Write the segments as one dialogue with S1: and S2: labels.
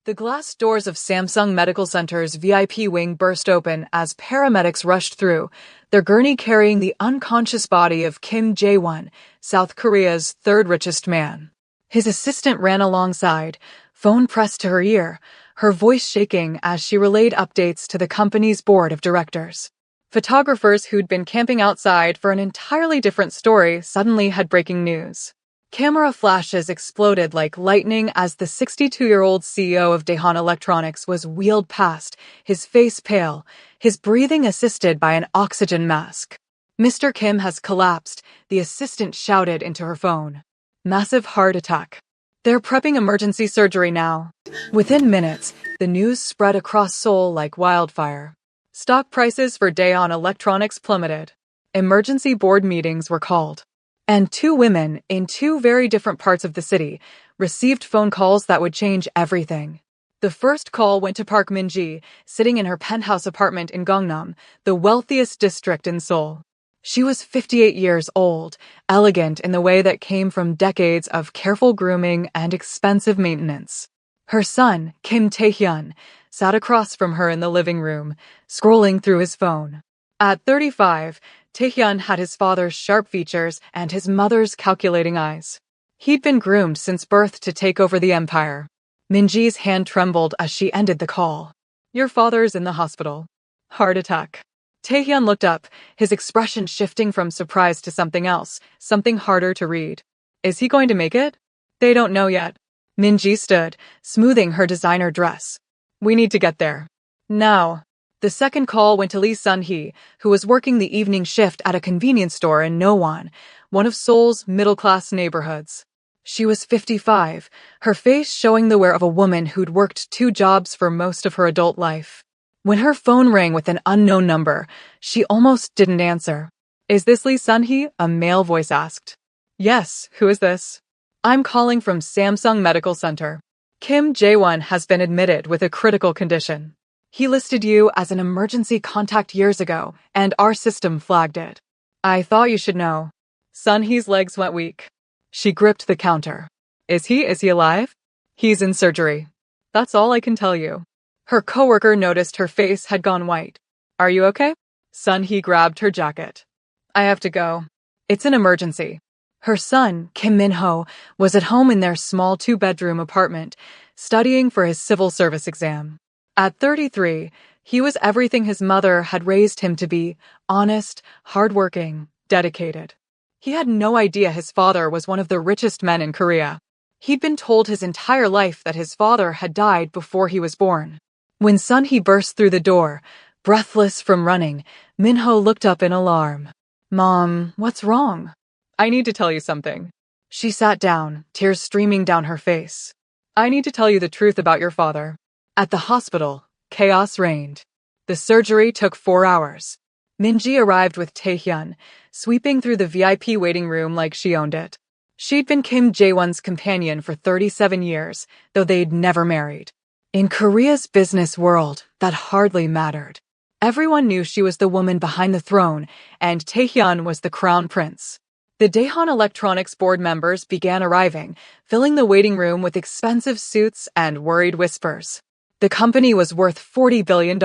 S1: The glass doors of Samsung Medical Center's VIP wing burst open as paramedics rushed through, their gurney carrying the unconscious body of Kim Jae-won, South Korea's third richest man. His assistant ran alongside, phone pressed to her ear, her voice shaking as she relayed updates to the company's board of directors. Photographers who'd been camping outside for an entirely different story suddenly had breaking news. Camera flashes exploded like lightning as the 62-year-old CEO of Daehan Electronics was wheeled past, his face pale, his breathing assisted by an oxygen mask. "Mr. Kim has collapsed," the assistant shouted into her phone. "Massive heart attack. They're prepping emergency surgery now." Within minutes, the news spread across Seoul like wildfire. Stock prices for Daehan Electronics plummeted. Emergency board meetings were called. And two women, in two very different parts of the city, received phone calls that would change everything. The first call went to Park Min-ji, sitting in her penthouse apartment in Gangnam, the wealthiest district in Seoul. She was 58 years old, elegant in the way that came from decades of careful grooming and expensive maintenance. Her son, Kim Tae-hyun, sat across from her in the living room, scrolling through his phone. At 35, Tae-hyun had his father's sharp features and his mother's calculating eyes. He'd been groomed since birth to take over the empire. Minji's hand trembled as she ended the call. "Your father's in the hospital. Heart attack." Tae-hyun looked up, his expression shifting from surprise to something else, something harder to read. "Is he going to make it?" "They don't know yet." Minji stood, smoothing her designer dress. "We need to get there. Now." The second call went to Lee Sun-hee, who was working the evening shift at a convenience store in Nowon, one of Seoul's middle-class neighborhoods. She was 55, her face showing the wear of a woman who'd worked two jobs for most of her adult life. When her phone rang with an unknown number, she almost didn't answer. "Is this Lee Sun-hee?" a male voice asked. "Yes, who is this?" "I'm calling from Samsung Medical Center. Kim Jae-won has been admitted with a critical condition. He listed you as an emergency contact years ago, and our system flagged it. I thought you should know." Sun-hee's legs went weak. She gripped the counter. Is he alive?" "He's in surgery. That's all I can tell you." Her coworker noticed her face had gone white. "Are you okay?" Sun-hee grabbed her jacket. "I have to go. It's an emergency." Her son, Kim Min-ho, was at home in their small two-bedroom apartment, studying for his civil service exam. At 33, he was everything his mother had raised him to be: honest, hardworking, dedicated. He had no idea his father was one of the richest men in Korea. He'd been told his entire life that his father had died before he was born. When Sun-hee burst through the door, breathless from running, Min-ho looked up in alarm. "Mom, what's wrong?" "I need to tell you something." She sat down, tears streaming down her face. "I need to tell you the truth about your father." At the hospital, chaos reigned. The surgery took 4 hours. Minji arrived with Tae-hyun, sweeping through the VIP waiting room like she owned it. She'd been Kim Jae-won's companion for 37 years, though they'd never married. In Korea's business world, that hardly mattered. Everyone knew she was the woman behind the throne, and Tae-hyun was the crown prince. The Daehan Electronics board members began arriving, filling the waiting room with expensive suits and worried whispers. The company was worth $40 billion.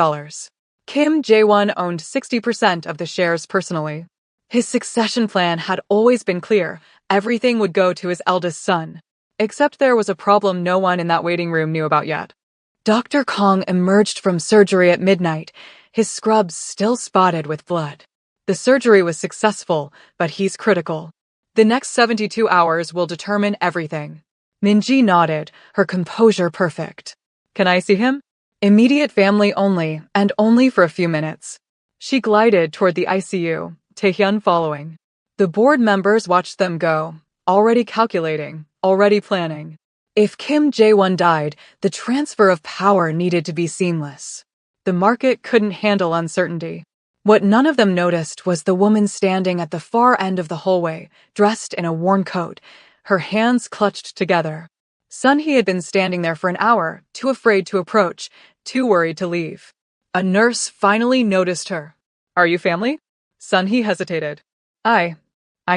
S1: Kim Jae-won owned 60% of the shares personally. His succession plan had always been clear: everything would go to his eldest son. Except there was a problem no one in that waiting room knew about yet. Dr. Kong emerged from surgery at midnight, his scrubs still spotted with blood. The surgery was successful, but he's critical. The next 72 hours will determine everything. Minji nodded, her composure perfect. "Can I see him?" "Immediate family only, and only for a few minutes." She glided toward the ICU, Tae-hyun following. The board members watched them go, already calculating, already planning. If Kim Jae-won died, the transfer of power needed to be seamless. The market couldn't handle uncertainty. What none of them noticed was the woman standing at the far end of the hallway, dressed in a worn coat, her hands clutched together. Sun-hee had been standing there for an hour, too afraid to approach, too worried to leave. A nurse finally noticed her. "Are you family?" Sun-hee hesitated. I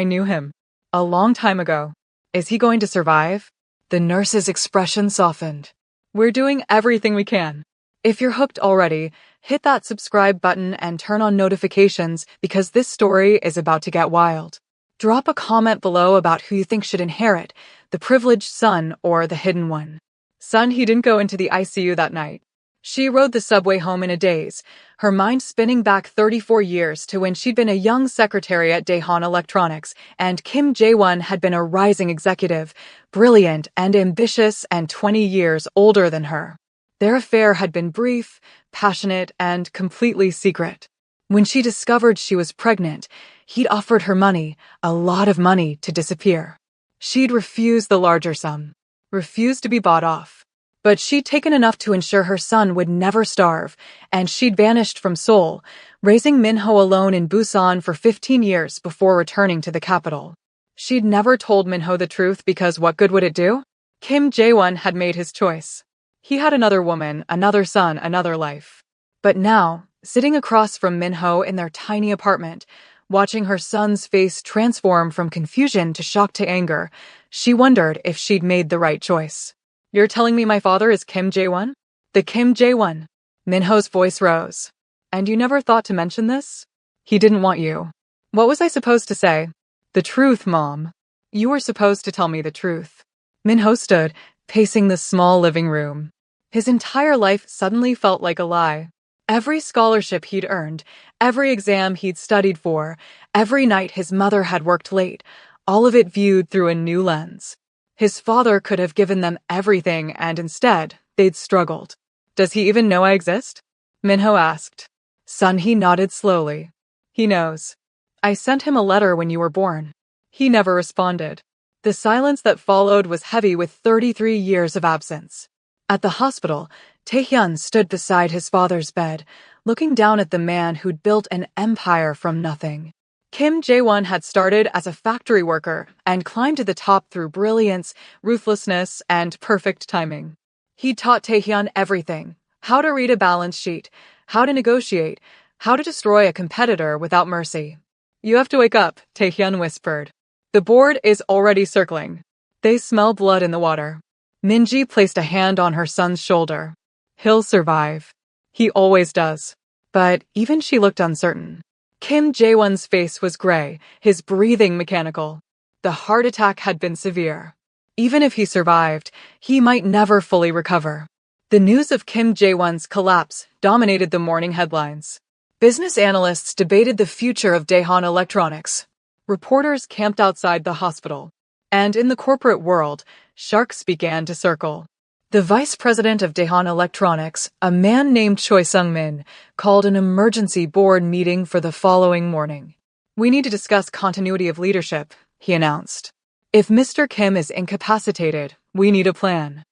S1: knew him. A long time ago." "Is he going to survive?" The nurse's expression softened. We're doing everything we can. If you're hooked already, hit that subscribe button and turn on notifications because this story is about to get wild. Drop a comment below about who you think should inherit, the privileged son or the hidden one. Son, he didn't go into the ICU that night. She rode the subway home in a daze, her mind spinning back 34 years to when she'd been a young secretary at Daehan Electronics, and Kim Jae-won had been a rising executive, brilliant and ambitious and 20 years older than her. Their affair had been brief, passionate, and completely secret. When she discovered she was pregnant, he'd offered her money, a lot of money, to disappear. She'd refused the larger sum, refused to be bought off. But she'd taken enough to ensure her son would never starve, and she'd vanished from Seoul, raising Minho alone in Busan for 15 years before returning to the capital. She'd never told Minho the truth because what good would it do? Kim Jae-won had made his choice. He had another woman, another son, another life. But now, sitting across from Minho in their tiny apartment, watching her son's face transform from confusion to shock to anger, she wondered if she'd made the right choice. You're telling me my father is Kim Jae-won? The Kim Jae-won. Minho's voice rose. And you never thought to mention this? He didn't want you. What was I supposed to say? The truth, Mom. You were supposed to tell me the truth. Minho stood, pacing the small living room. His entire life suddenly felt like a lie. Every scholarship he'd earned, every exam he'd studied for, every night his mother had worked late, all of it viewed through a new lens. His father could have given them everything, and instead, they'd struggled. Does he even know I exist? Minho asked. Son, he nodded slowly. He knows. I sent him a letter when you were born. He never responded. The silence that followed was heavy with 33 years of absence. At the hospital, Taehyun stood beside his father's bed, looking down at the man who'd built an empire from nothing. Kim Jae-won had started as a factory worker and climbed to the top through brilliance, ruthlessness, and perfect timing. He taught Taehyun everything: how to read a balance sheet, how to negotiate, how to destroy a competitor without mercy. You have to wake up, Taehyun whispered. The board is already circling. They smell blood in the water. Minji placed a hand on her son's shoulder. He'll survive. He always does. But even she looked uncertain. Kim Jae-won's face was gray, his breathing mechanical. The heart attack had been severe. Even if he survived, he might never fully recover. The news of Kim Jae-won's collapse dominated the morning headlines. Business analysts debated the future of Daehan Electronics. Reporters camped outside the hospital. And in the corporate world, sharks began to circle. The vice president of Daehan Electronics, a man named Choi Sung-min, called an emergency board meeting for the following morning. We need to discuss continuity of leadership, he announced. If Mr. Kim is incapacitated, we need a plan.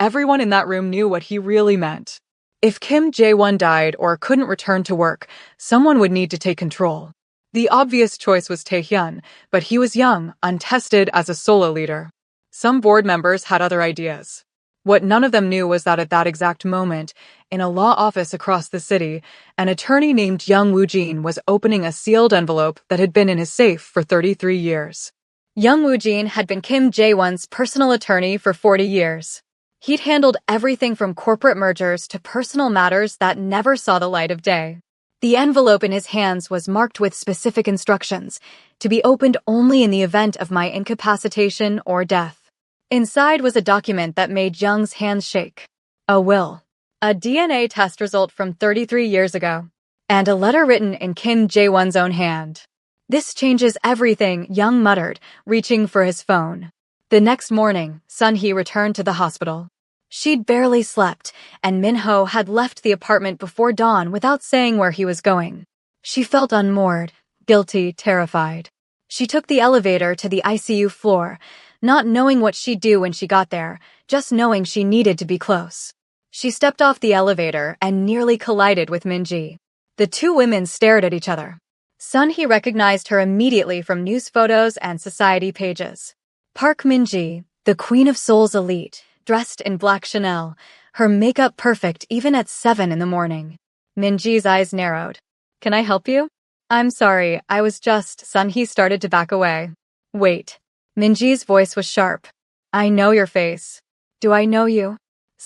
S1: Everyone in that room knew what he really meant. If Kim Jae-won died or couldn't return to work, someone would need to take control. The obvious choice was Taehyun, but he was young, untested as a solo leader. Some board members had other ideas. What none of them knew was that at that exact moment, in a law office across the city, an attorney named Young Woo-jin was opening a sealed envelope that had been in his safe for 33 years. Young Woo-jin had been Kim Jae-won's personal attorney for 40 years. He'd handled everything from corporate mergers to personal matters that never saw the light of day. The envelope in his hands was marked with specific instructions, to be opened only in the event of my incapacitation or death. Inside was a document that made Young's hands shake. A will. A DNA test result from 33 years ago. And a letter written in Kim Jae-won's own hand. This changes everything, Young muttered, reaching for his phone. The next morning, Sun-hee returned to the hospital. She'd barely slept, and Minho had left the apartment before dawn without saying where he was going. She felt unmoored, guilty, terrified. She took the elevator to the ICU floor, not knowing what she'd do when she got there, just knowing she needed to be close. She stepped off the elevator and nearly collided with Minji. The two women stared at each other. Sun-hee recognized her immediately from news photos and society pages. Park Minji, the Queen of Seoul's elite, dressed in black Chanel, her makeup perfect even at 7 in the morning. Minji's eyes narrowed. Can I help you? I'm sorry, I was just... Sun-hee started to back away. Wait. Minji's voice was sharp. I know your face. Do I know you?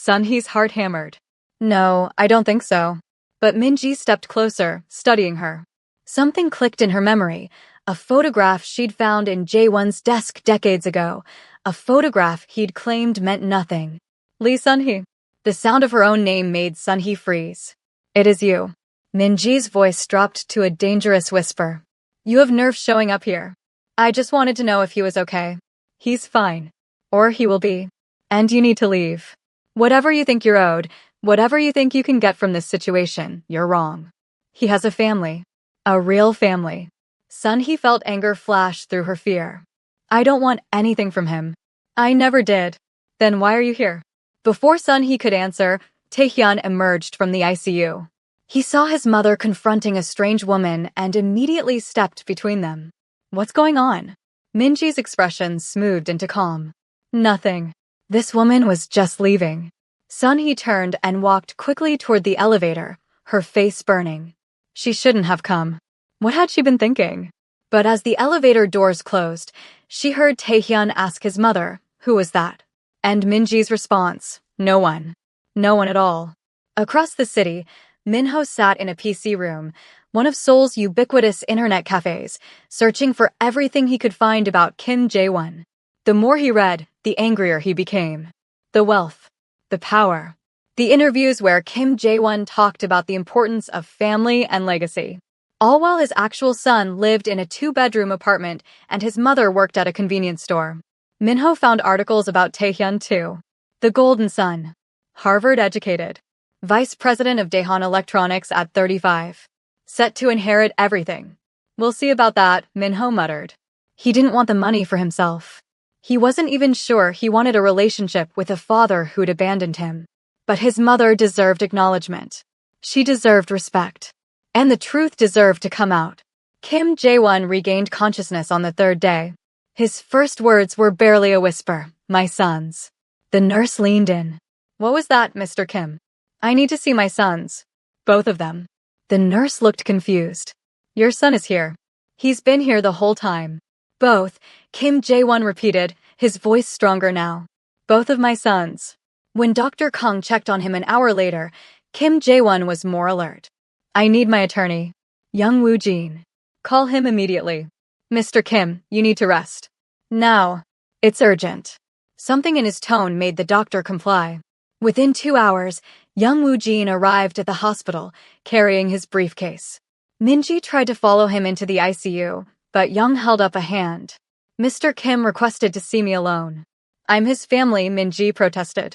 S1: Sun-hee's heart hammered. No, I don't think so. But Min-ji stepped closer, studying her. Something clicked in her memory. A photograph she'd found in Jae-won's desk decades ago. A photograph he'd claimed meant nothing. Lee Sun-hee. The sound of her own name made Sun-hee freeze. It is you. Min-ji's voice dropped to a dangerous whisper. You have nerves showing up here. I just wanted to know if he was okay. He's fine. Or he will be. And you need to leave. Whatever you think you're owed, whatever you think you can get from this situation, you're wrong. He has a family. A real family. Sun-hee felt anger flash through her fear. I don't want anything from him. I never did. Then why are you here? Before Sun-hee could answer, Taehyun emerged from the ICU. He saw his mother confronting a strange woman and immediately stepped between them. What's going on? Min-ji's expression smoothed into calm. Nothing. This woman was just leaving. Sun-hee turned and walked quickly toward the elevator, her face burning. She shouldn't have come. What had she been thinking? But as the elevator doors closed, she heard Taehyun ask his mother, who was that? And Min-ji's response, no one. No one at all. Across the city, Minho sat in a PC room, one of Seoul's ubiquitous internet cafes, searching for everything he could find about Kim Jae-won. The more he read, the angrier he became. The wealth. The power. The interviews where Kim Jae-won talked about the importance of family and legacy. All while his actual son lived in a 2-bedroom apartment and his mother worked at a convenience store. Minho found articles about Taehyun too. The Golden Son. Harvard-educated. Vice president of Daehan Electronics at 35. Set to inherit everything. We'll see about that, Minho muttered. He didn't want the money for himself. He wasn't even sure he wanted a relationship with a father who'd abandoned him. But his mother deserved acknowledgement. She deserved respect. And the truth deserved to come out. Kim Jae-won regained consciousness on the 3rd day. His first words were barely a whisper, my sons. The nurse leaned in. What was that, Mr. Kim? I need to see my sons. Both of them. The nurse looked confused. Your son is here. He's been here the whole time. Both, Kim Jae-won repeated, his voice stronger now. Both of my sons. When Dr. Kang checked on him an hour later, Kim Jae-won was more alert. I need my attorney. Young Woo-jin. Call him immediately. Mr. Kim, you need to rest. Now. It's urgent. Something in his tone made the doctor comply. Within 2 hours, young Woo-jin arrived at the hospital, carrying his briefcase. Min-ji tried to follow him into the ICU, but Young held up a hand. Mr. Kim requested to see me alone. I'm his family, Min-ji protested.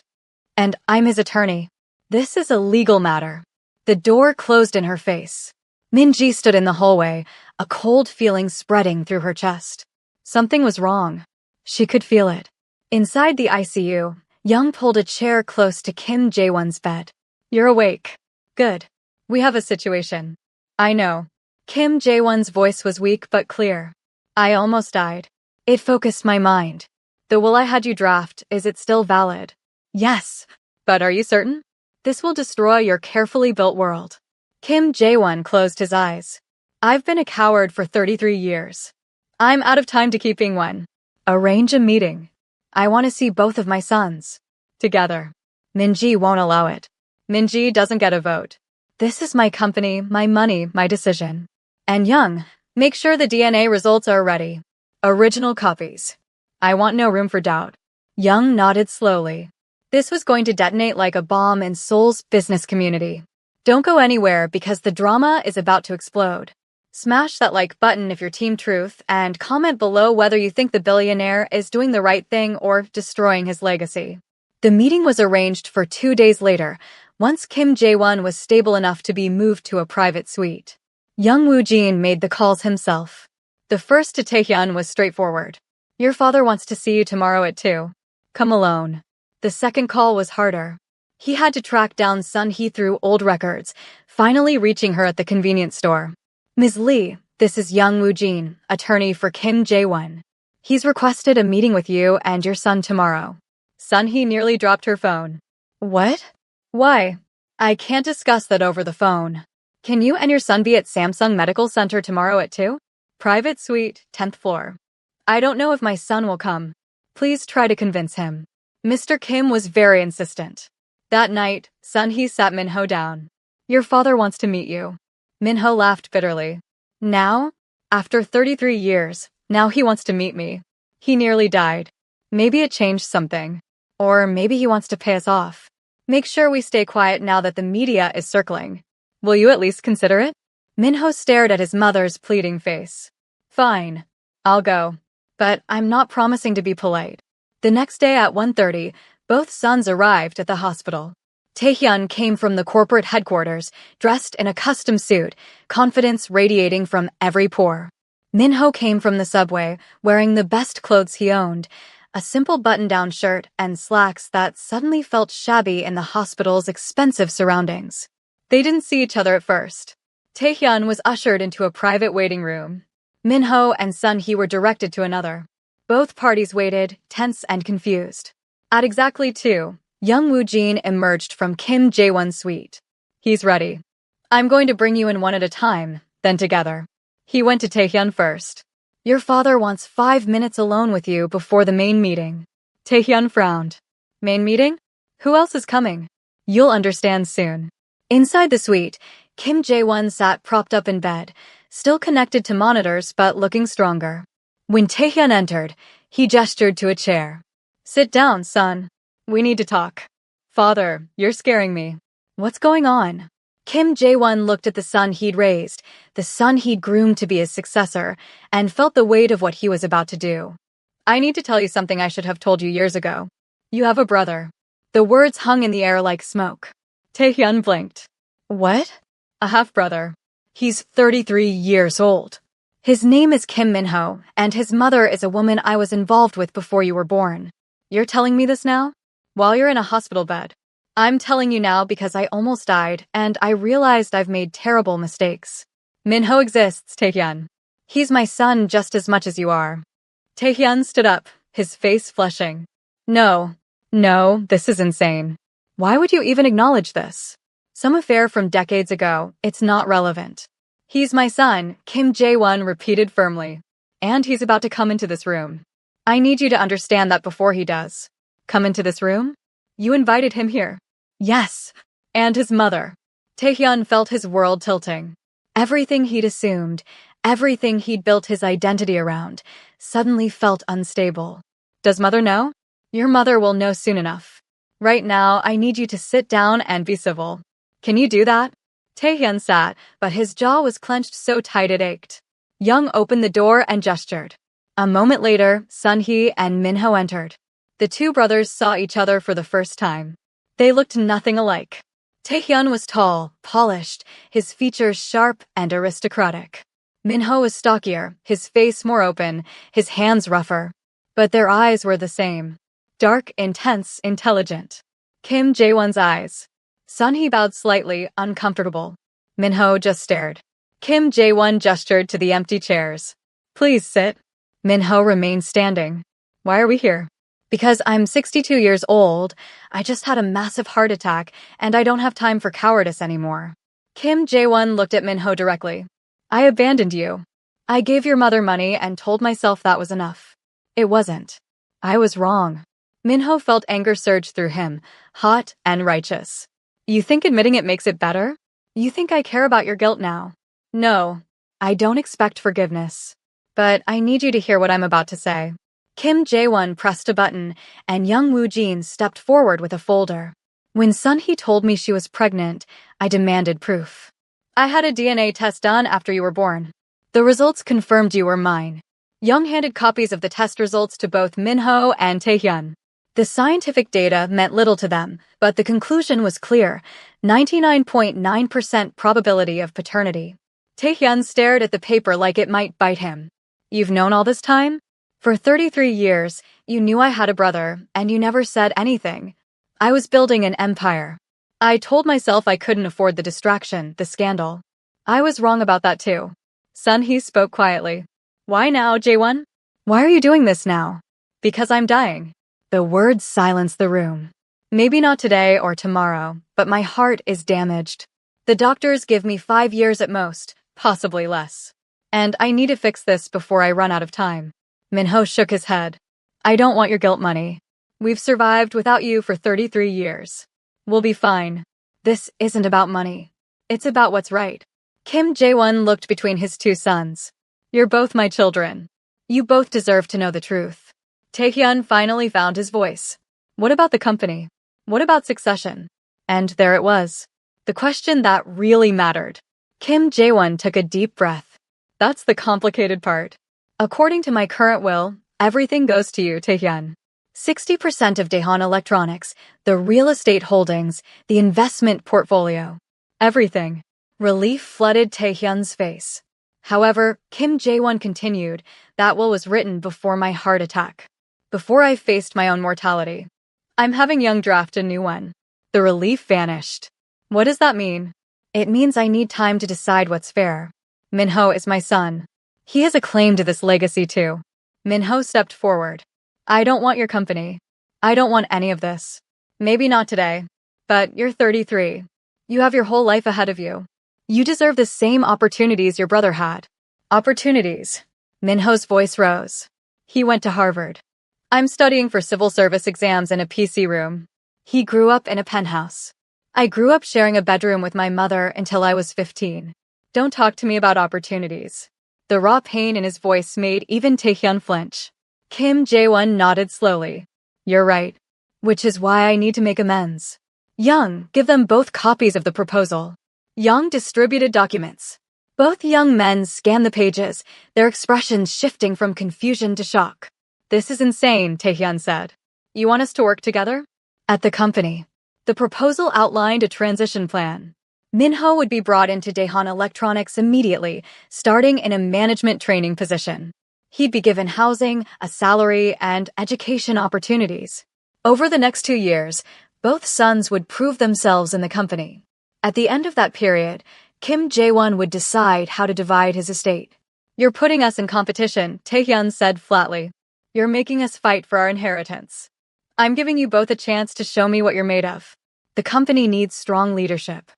S1: And I'm his attorney. This is a legal matter. The door closed in her face. Min-ji stood in the hallway, a cold feeling spreading through her chest. Something was wrong. She could feel it. Inside the ICU, Young pulled a chair close to Kim Jae-won's bed. You're awake. Good. We have a situation. I know. Kim Jae-won's voice was weak but clear. I almost died. It focused my mind. The will I had you draft, is it still valid? Yes. But are you certain? This will destroy your carefully built world. Kim Jae-won closed his eyes. I've been a coward for 33 years. I'm out of time to keep being one. Arrange a meeting. I want to see both of my sons. Together. Min-ji won't allow it. Min-ji doesn't get a vote. This is my company, my money, my decision. And Young, make sure the DNA results are ready. Original copies. I want no room for doubt. Young nodded slowly. This was going to detonate like a bomb in Seoul's business community. Don't go anywhere because the drama is about to explode. Smash that like button if you're Team Truth and comment below whether you think the billionaire is doing the right thing or destroying his legacy. The meeting was arranged for 2 days later, once Kim Jae-won was stable enough to be moved to a private suite. Young Woo-jin made the calls himself. The first to Taehyun was straightforward. Your father wants to see you tomorrow at 2. Come alone. The second call was harder. He had to track down Sun-hee through old records, finally reaching her at the convenience store. Ms. Lee, this is Young Woo-jin, attorney for Kim Jae-won. He's requested a meeting with you and your son tomorrow. Sun-hee nearly dropped her phone. What? Why? I can't discuss that over the phone. Can you and your son be at Samsung Medical Center tomorrow at 2? Private suite, 10th floor. I don't know if my son will come. Please try to convince him. Mr. Kim was very insistent. That night, Sun-hee sat Min-ho down. Your father wants to meet you. Min-ho laughed bitterly. Now? After 33 years, now he wants to meet me. He nearly died. Maybe it changed something. Or maybe he wants to pay us off. Make sure we stay quiet now that the media is circling. Will you at least consider it? Min-ho stared at his mother's pleading face. Fine. I'll go. But I'm not promising to be polite. The next day at 1:30, both sons arrived at the hospital. Taehyun came from the corporate headquarters, dressed in a custom suit, confidence radiating from every pore. Min-ho came from the subway, wearing the best clothes he owned, a simple button-down shirt and slacks that suddenly felt shabby in the hospital's expensive surroundings. They didn't see each other at first. Taehyun was ushered into a private waiting room. Min-ho and Sun-hee were directed to another. Both parties waited, tense and confused. At exactly 2, young Woo-jin emerged from Kim Jae-won's suite. He's ready. I'm going to bring you in one at a time, then together. He went to Taehyun first. Your father wants 5 minutes alone with you before the main meeting. Taehyun frowned. Main meeting? Who else is coming? You'll understand soon. Inside the suite, Kim Jae-won sat propped up in bed, still connected to monitors but looking stronger. When Taehyun entered, he gestured to a chair. Sit down, son. We need to talk. Father, you're scaring me. What's going on? Kim Jae-won looked at the son he'd raised, the son he'd groomed to be his successor, and felt the weight of what he was about to do. I need to tell you something I should have told you years ago. You have a brother. The words hung in the air like smoke. Taehyun blinked. What? A half-brother. He's 33 years old. His name is Kim Min-ho, and his mother is a woman I was involved with before you were born. You're telling me this now? While you're in a hospital bed. I'm telling you now because I almost died, and I realized I've made terrible mistakes. Min-ho exists, Taehyun. He's my son just as much as you are. Taehyun stood up, his face flushing. No, this is insane. Why would you even acknowledge this? Some affair from decades ago, it's not relevant. He's my son, Kim Jae-won repeated firmly. And he's about to come into this room. I need you to understand that before he does. Come into this room? You invited him here. Yes. And his mother. Taehyun felt his world tilting. Everything he'd assumed, everything he'd built his identity around, suddenly felt unstable. Does mother know? Your mother will know soon enough. Right now, I need you to sit down and be civil. Can you do that? Taehyun sat, but his jaw was clenched so tight it ached. Young opened the door and gestured. A moment later, Sun-hee and Min-ho entered. The two brothers saw each other for the first time. They looked nothing alike. Taehyun was tall, polished, his features sharp and aristocratic. Min-ho was stockier, his face more open, his hands rougher. But their eyes were the same. Dark, intense, intelligent. Kim Jae-won's eyes. Sun-hee bowed slightly, uncomfortable. Min-ho just stared. Kim Jae-won gestured to the empty chairs. Please sit. Min-ho remained standing. Why are we here? Because I'm 62 years old, I just had a massive heart attack, and I don't have time for cowardice anymore. Kim Jae-won looked at Min-ho directly. I abandoned you. I gave your mother money and told myself that was enough. It wasn't. I was wrong. Min-ho felt anger surge through him, hot and righteous. You think admitting it makes it better? You think I care about your guilt now? No, I don't expect forgiveness. But I need you to hear what I'm about to say. Kim Jae-won pressed a button, and young Woo-jin stepped forward with a folder. When Sun-hee told me she was pregnant, I demanded proof. I had a DNA test done after you were born. The results confirmed you were mine. Young handed copies of the test results to both Min-ho and Taehyun. The scientific data meant little to them, but the conclusion was clear: 99.9% probability of paternity. Taehyun stared at the paper like it might bite him. You've known all this time? For 33 years, you knew I had a brother, and you never said anything. I was building an empire. I told myself I couldn't afford the distraction, the scandal. I was wrong about that too. Sun-hee spoke quietly. Why now, Jae-won? Why are you doing this now? Because I'm dying. The words silenced the room. Maybe not today or tomorrow, but my heart is damaged. The doctors give me 5 years at most, possibly less. And I need to fix this before I run out of time. Min-ho shook his head. I don't want your guilt money. We've survived without you for 33 years. We'll be fine. This isn't about money. It's about what's right. Kim Jae-won looked between his two sons. You're both my children. You both deserve to know the truth. Taehyun finally found his voice. What about the company? What about succession? And there it was. The question that really mattered. Kim Jae-won took a deep breath. That's the complicated part. According to my current will, everything goes to you, Taehyun. 60% of Daehan Electronics, the real estate holdings, the investment portfolio. Everything. Relief flooded Taehyun's face. However, Kim Jae-won continued, that will was written before my heart attack. Before I faced my own mortality. I'm having Young draft a new one. The relief vanished. What does that mean? It means I need time to decide what's fair. Minho is my son. He has a claim to this legacy too. Minho stepped forward. I don't want your company. I don't want any of this. Maybe not today. But you're 33. You have your whole life ahead of you. You deserve the same opportunities your brother had. Opportunities. Minho's voice rose. He went to Harvard. I'm studying for civil service exams in a PC room. He grew up in a penthouse. I grew up sharing a bedroom with my mother until I was 15. Don't talk to me about opportunities. The raw pain in his voice made even Taehyun flinch. Kim Jae-won nodded slowly. You're right. Which is why I need to make amends. Young, give them both copies of the proposal. Young distributed documents. Both young men scanned the pages, their expressions shifting from confusion to shock. This is insane, Taehyun said. You want us to work together? At the company. The proposal outlined a transition plan. Minho would be brought into Daehan Electronics immediately, starting in a management training position. He'd be given housing, a salary, and education opportunities. Over the next 2 years, both sons would prove themselves in the company. At the end of that period, Kim Jae-won would decide how to divide his estate. You're putting us in competition, Taehyun said flatly. You're making us fight for our inheritance. I'm giving you both a chance to show me what you're made of. The company needs strong leadership.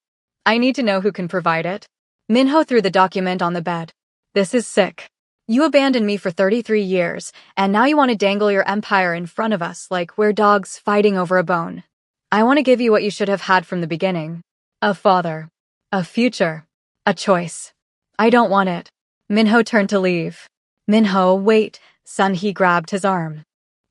S1: I need to know who can provide it. Minho threw the document on the bed. This is sick. You abandoned me for 33 years, and now you want to dangle your empire in front of us like we're dogs fighting over a bone. I want to give you what you should have had from the beginning. A father. A future. A choice. I don't want it. Minho turned to leave. Minho, wait. Sun-hee grabbed his arm.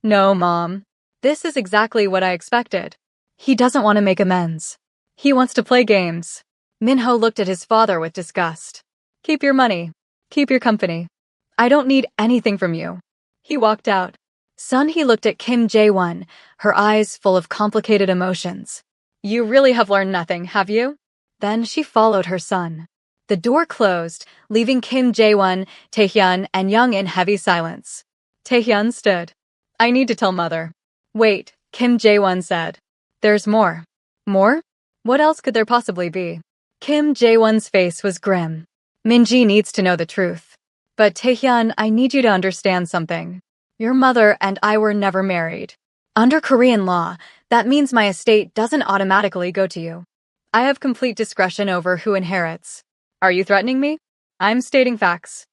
S1: No, Mom. This is exactly what I expected. He doesn't want to make amends. He wants to play games. Minho looked at his father with disgust. Keep your money. Keep your company. I don't need anything from you. He walked out. Sun-hee looked at Kim Jae-won, her eyes full of complicated emotions. You really have learned nothing, have you? Then she followed her son. The door closed, leaving Kim Jae-won, Taehyun, and Young in heavy silence. Taehyun stood. I need to tell Mother. Wait, Kim Jae-won said. There's more. More? What else could there possibly be? Kim Jae-won's face was grim. Minji needs to know the truth. But Taehyun, I need you to understand something. Your mother and I were never married. Under Korean law, that means my estate doesn't automatically go to you. I have complete discretion over who inherits. Are you threatening me? I'm stating facts.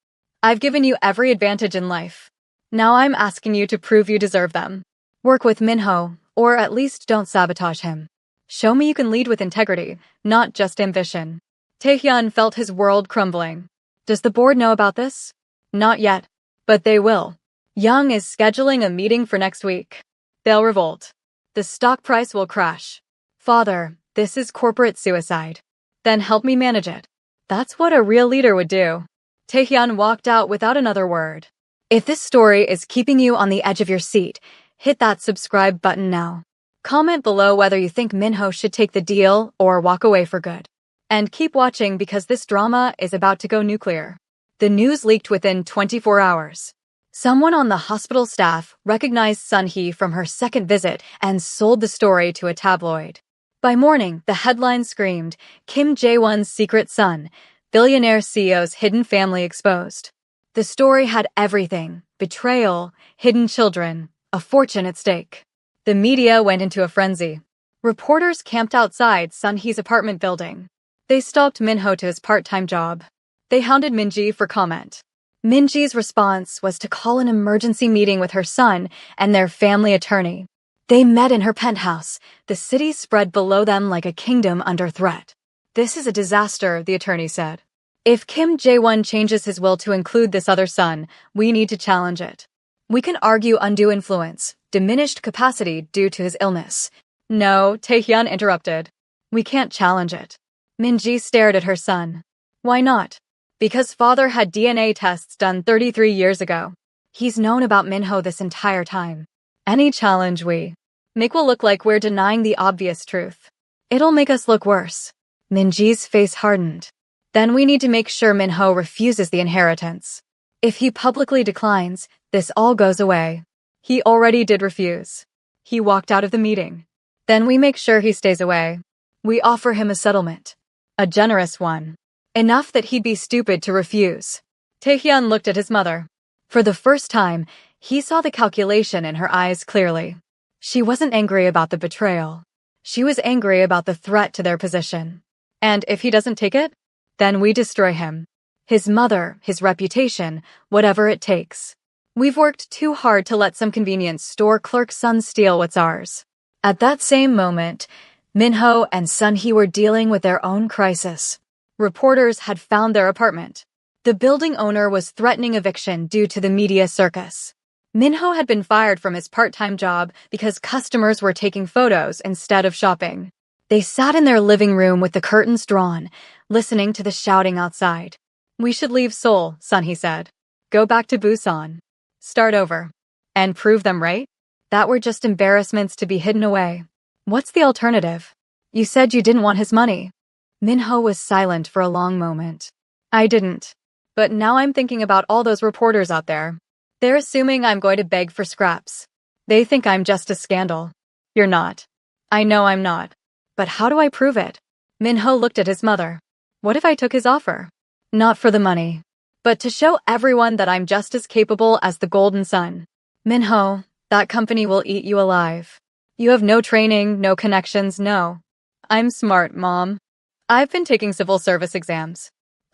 S1: I've given you every advantage in life. Now I'm asking you to prove you deserve them. Work with Minho, or at least don't sabotage him. Show me you can lead with integrity, not just ambition. Taehyun felt his world crumbling. Does the board know about this? Not yet, but they will. Young is scheduling a meeting for next week. They'll revolt. The stock price will crash. Father, this is corporate suicide. Then help me manage it. That's what a real leader would do. Taehyun walked out without another word. If this story is keeping you on the edge of your seat, hit that subscribe button now. Comment below whether you think Minho should take the deal or walk away for good. And keep watching because this drama is about to go nuclear. The news leaked within 24 hours. Someone on the hospital staff recognized Sun-hee from her second visit and sold the story to a tabloid. By morning, the headline screamed, Kim Jae-won's secret son, billionaire CEO's hidden family exposed. The story had everything: betrayal, hidden children, a fortune at stake. The media went into a frenzy. Reporters camped outside Sun-hee's apartment building. They stalked Minho to his part-time job. They hounded Minji for comment. Minji's response was to call an emergency meeting with her son and their family attorney. They met in her penthouse. The city spread below them like a kingdom under threat. This is a disaster, the attorney said. If Kim Jae-won changes his will to include this other son, we need to challenge it. We can argue undue influence, diminished capacity due to his illness. No, Taehyun interrupted. We can't challenge it. Min-ji stared at her son. Why not? Because father had DNA tests done 33 years ago. He's known about Minho this entire time. Any challenge we make will look like we're denying the obvious truth. It'll make us look worse. Min-ji's face hardened. Then we need to make sure Minho refuses the inheritance. If he publicly declines, this all goes away. He already did refuse. He walked out of the meeting. Then we make sure he stays away. We offer him a settlement. A generous one. Enough that he'd be stupid to refuse. Taehyun looked at his mother. For the first time, he saw the calculation in her eyes clearly. She wasn't angry about the betrayal. She was angry about the threat to their position. And if he doesn't take it, then we destroy him. His mother, his reputation, whatever it takes. We've worked too hard to let some convenience store clerk's son steal what's ours. At that same moment, Minho and Sun-hee were dealing with their own crisis. Reporters had found their apartment. The building owner was threatening eviction due to the media circus. Minho had been fired from his part-time job because customers were taking photos instead of shopping. They sat in their living room with the curtains drawn, listening to the shouting outside. We should leave Seoul, Sun-hee said. Go back to Busan. Start over. And prove them right? That we're just embarrassments to be hidden away. What's the alternative? You said you didn't want his money. Minho was silent for a long moment. I didn't. But now I'm thinking about all those reporters out there. They're assuming I'm going to beg for scraps. They think I'm just a scandal. You're not. I know I'm not. But how do I prove it? Minho looked at his mother. What if I took his offer? Not for the money, but to show everyone that I'm just as capable as the Golden Sun. Minho, that company will eat you alive. You have no training, no connections, no. I'm smart, Mom. I've been taking civil service exams.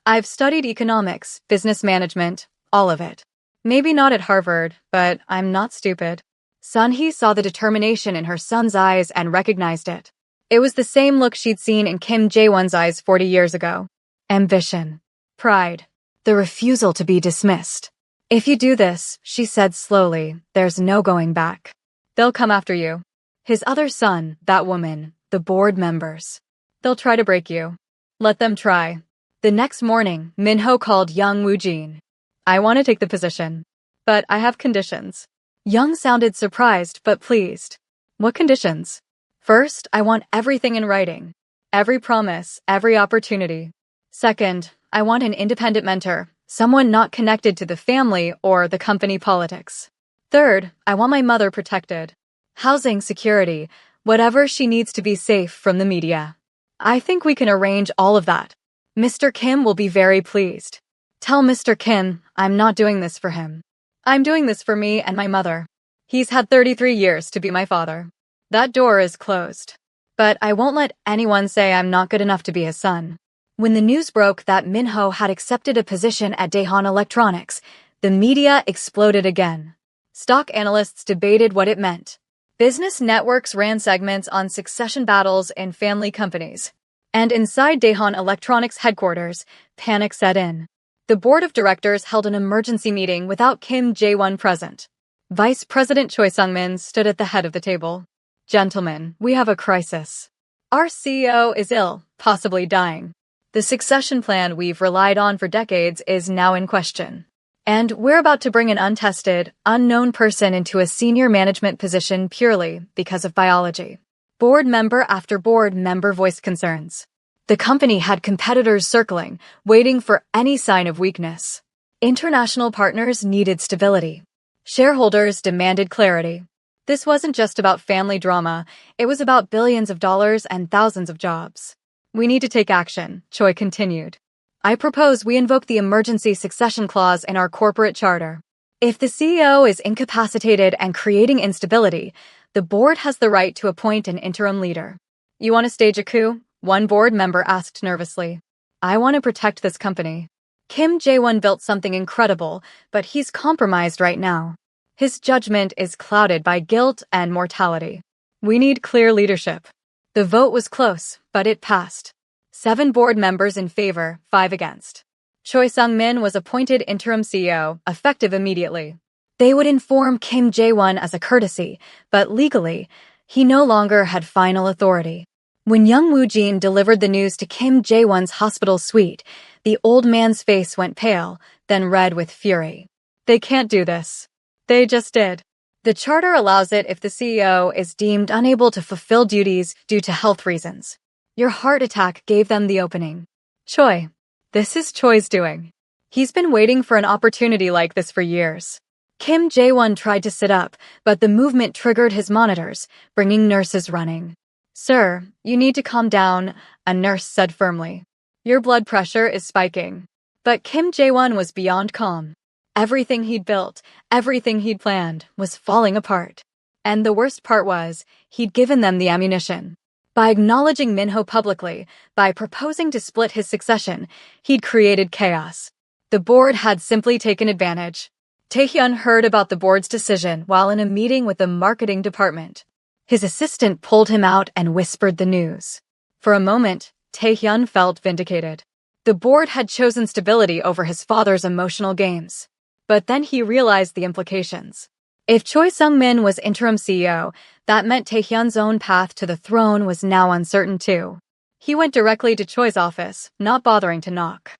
S1: I've studied economics, business management, all of it. Maybe not at Harvard, but I'm not stupid. Sun-hee saw the determination in her son's eyes and recognized it. It was the same look she'd seen in Kim Jae-won's eyes 40 years ago. Ambition. Pride. The refusal to be dismissed. If you do this, she said slowly, there's no going back. They'll come after you. His other son, that woman, the board members. They'll try to break you. Let them try. The next morning, Minho called Young Woo-jin. I want to take the position. But I have conditions. Young sounded surprised but pleased. What conditions? First, I want everything in writing. Every promise, every opportunity. Second, I want an independent mentor, someone not connected to the family or the company politics. Third, I want my mother protected. Housing, security, whatever she needs to be safe from the media. I think we can arrange all of that. Mr. Kim will be very pleased. Tell Mr. Kim, I'm not doing this for him. I'm doing this for me and my mother. He's had 33 years to be my father. That door is closed. But I won't let anyone say I'm not good enough to be his son. When the news broke that Minho had accepted a position at Daehan Electronics, the media exploded again. Stock analysts debated what it meant. Business networks ran segments on succession battles in family companies. And inside Daehan Electronics headquarters, panic set in. The board of directors held an emergency meeting without Kim Jae-won present. Vice President Choi Sung-min stood at the head of the table. Gentlemen, we have a crisis. Our CEO is ill, possibly dying. The succession plan we've relied on for decades is now in question. And we're about to bring an untested, unknown person into a senior management position purely because of biology. Board member after board member voiced concerns. The company had competitors circling, waiting for any sign of weakness. International partners needed stability. Shareholders demanded clarity. This wasn't just about family drama, it was about billions of dollars and thousands of jobs. We need to take action, Choi continued. I propose we invoke the emergency succession clause in our corporate charter. If the CEO is incapacitated and creating instability, the board has the right to appoint an interim leader. You want to stage a coup? One board member asked nervously. I want to protect this company. Kim Jae-won built something incredible, but he's compromised right now. His judgment is clouded by guilt and mortality. We need clear leadership. The vote was close, but it passed. 7 board members in favor, 5 against. Choi Sung-min was appointed interim CEO, effective immediately. They would inform Kim Jae-won as a courtesy, but legally, he no longer had final authority. When young Woo-jin delivered the news to Kim Jae-won's hospital suite, the old man's face went pale, then red with fury. They can't do this. They just did. The charter allows it if the CEO is deemed unable to fulfill duties due to health reasons. Your heart attack gave them the opening. Choi. This is Choi's doing. He's been waiting for an opportunity like this for years. Kim Jae-won tried to sit up, but the movement triggered his monitors, bringing nurses running. Sir, you need to calm down, a nurse said firmly. Your blood pressure is spiking. But Kim Jae-won was beyond calm. Everything he'd built, everything he'd planned, was falling apart. And the worst part was, he'd given them the ammunition. By acknowledging Min-ho publicly, by proposing to split his succession, he'd created chaos. The board had simply taken advantage. Tae-hyun heard about the board's decision while in a meeting with the marketing department. His assistant pulled him out and whispered the news. For a moment, Tae-hyun felt vindicated. The board had chosen stability over his father's emotional games. But then he realized the implications. If Choi Sung-min was interim CEO, that meant Tae-hyun's own path to the throne was now uncertain too. He went directly to Choi's office, not bothering to knock.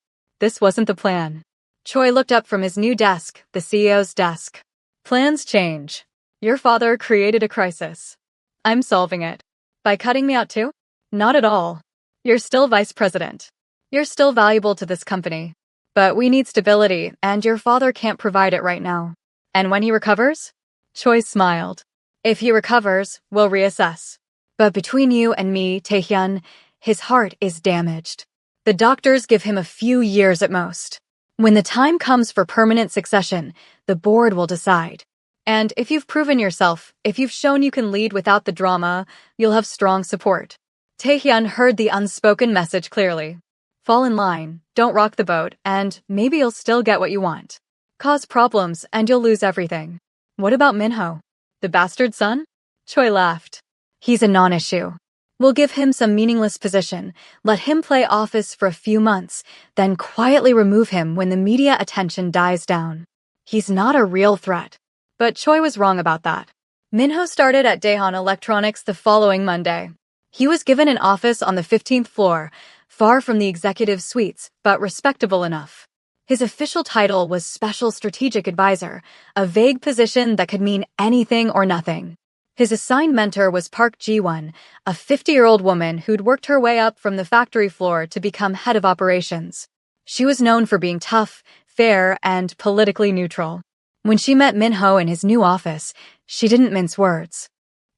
S1: This wasn't the plan. Choi looked up from his new desk, the CEO's desk. Plans change. Your father created a crisis. I'm solving it. By cutting me out too? Not at all. You're still vice president. You're still valuable to this company. But we need stability, and your father can't provide it right now. And when he recovers? Choi smiled. If he recovers, we'll reassess. But between you and me, Tae-hyun, his heart is damaged. The doctors give him a few years at most. When the time comes for permanent succession, the board will decide. And if you've proven yourself, if you've shown you can lead without the drama, you'll have strong support. Tae-hyun heard the unspoken message clearly. Fall in line, don't rock the boat, and maybe you'll still get what you want. Cause problems, and you'll lose everything. What about Min-ho? The bastard son? Choi laughed. He's a non-issue. We'll give him some meaningless position, let him play office for a few months, then quietly remove him when the media attention dies down. He's not a real threat. But Choi was wrong about that. Min-ho started at Daehan Electronics the following Monday. He was given an office on the 15th floor, far from the executive suites, but respectable enough. His official title was Special Strategic Advisor, a vague position that could mean anything or nothing. His assigned mentor was Park Ji-won, a 50-year-old woman who'd worked her way up from the factory floor to become head of operations. She was known for being tough, fair, and politically neutral. When she met Min-ho in his new office, she didn't mince words.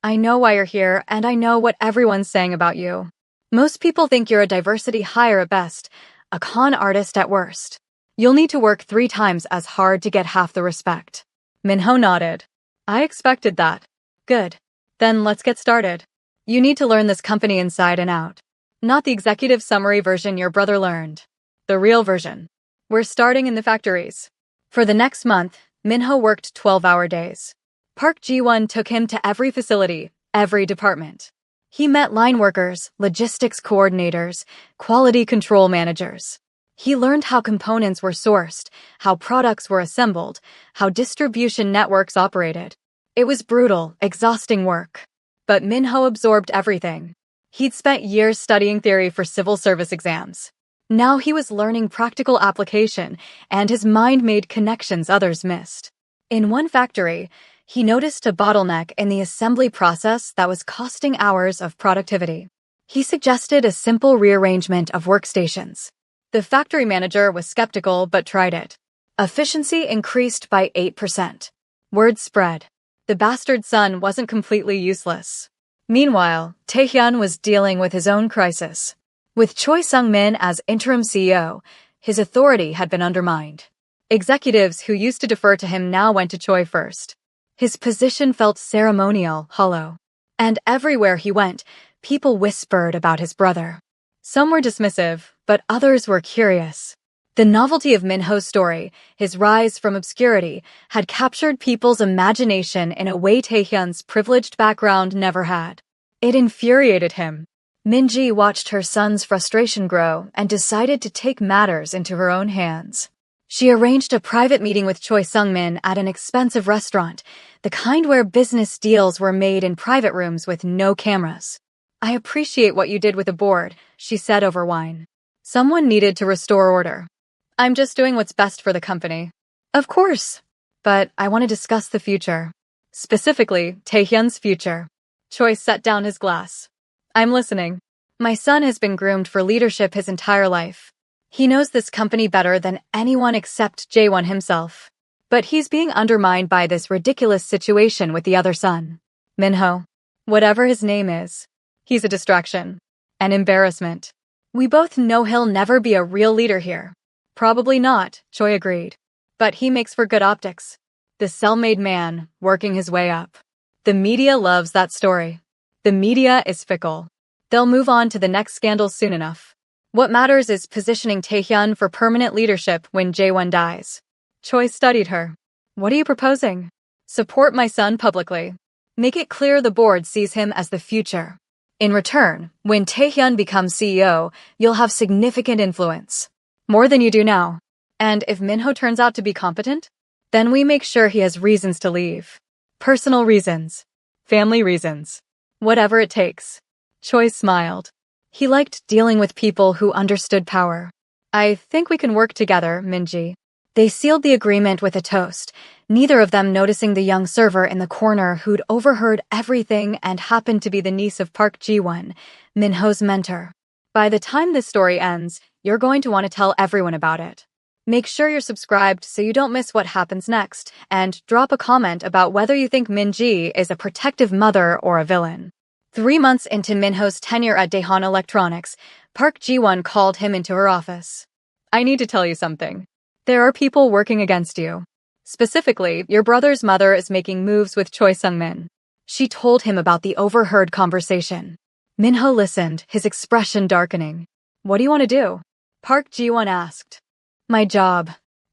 S1: I know why you're here, and I know what everyone's saying about you. Most people think you're a diversity hire at best, a con artist at worst. You'll need to work 3 times as hard to get half the respect. Min-ho nodded. I expected that. Good. Then let's get started. You need to learn this company inside and out. Not the executive summary version your brother learned. The real version. We're starting in the factories. For the next month, Min-ho worked 12-hour days. Park Ji-won took him to every facility, every department. He met line workers, logistics coordinators, quality control managers. He learned how components were sourced, how products were assembled, how distribution networks operated. It was brutal, exhausting work. But Min-ho absorbed everything. He'd spent years studying theory for civil service exams. Now he was learning practical application, and his mind made connections others missed. In one factory, he noticed a bottleneck in the assembly process that was costing hours of productivity. He suggested a simple rearrangement of workstations. The factory manager was skeptical but tried it. Efficiency increased by 8%. Word spread. The bastard son wasn't completely useless. Meanwhile, Tae-hyun was dealing with his own crisis. With Choi Sung-min as interim CEO, his authority had been undermined. Executives who used to defer to him now went to Choi first. His position felt ceremonial, hollow. And everywhere he went, people whispered about his brother. Some were dismissive, but others were curious. The novelty of Minho's story, his rise from obscurity, had captured people's imagination in a way Taehyun's privileged background never had. It infuriated him. Minji watched her son's frustration grow and decided to take matters into her own hands. She arranged a private meeting with Choi Sung-min at an expensive restaurant, the kind where business deals were made in private rooms with no cameras. "I appreciate what you did with the board," she said over wine. "Someone needed to restore order. I'm just doing what's best for the company." "Of course. But I want to discuss the future. Specifically, Taehyun's future." Choi set down his glass. "I'm listening. My son has been groomed for leadership his entire life. He knows this company better than anyone except Jaewon himself. But he's being undermined by this ridiculous situation with the other son. Minho. Whatever his name is. He's a distraction. An embarrassment. We both know he'll never be a real leader here." "Probably not," Choi agreed. "But he makes for good optics. The self-made man, working his way up. The media loves that story. The media is fickle. They'll move on to the next scandal soon enough. What matters is positioning Taehyun for permanent leadership when Jaewon dies." Choi studied her. "What are you proposing?" "Support my son publicly. Make it clear the board sees him as the future. In return, when Taehyun becomes CEO, you'll have significant influence. More than you do now. And if Minho turns out to be competent, then we make sure he has reasons to leave. Personal reasons. Family reasons. Whatever it takes." Choi smiled. He liked dealing with people who understood power. "I think we can work together, Minji." They sealed the agreement with a toast, neither of them noticing the young server in the corner who'd overheard everything and happened to be the niece of Park Ji-won, Minho's mentor. By the time this story ends, you're going to want to tell everyone about it. Make sure you're subscribed so you don't miss what happens next, and drop a comment about whether you think Minji is a protective mother or a villain. 3 months into Minho's tenure at Daehan Electronics, Park Ji-won called him into her office. "I need to tell you something. There are people working against you. Specifically, your brother's mother is making moves with Choi Sung-min." She told him about the overheard conversation. Minho listened, his expression darkening. "What do you want to do?" Park Ji-won asked. "My job.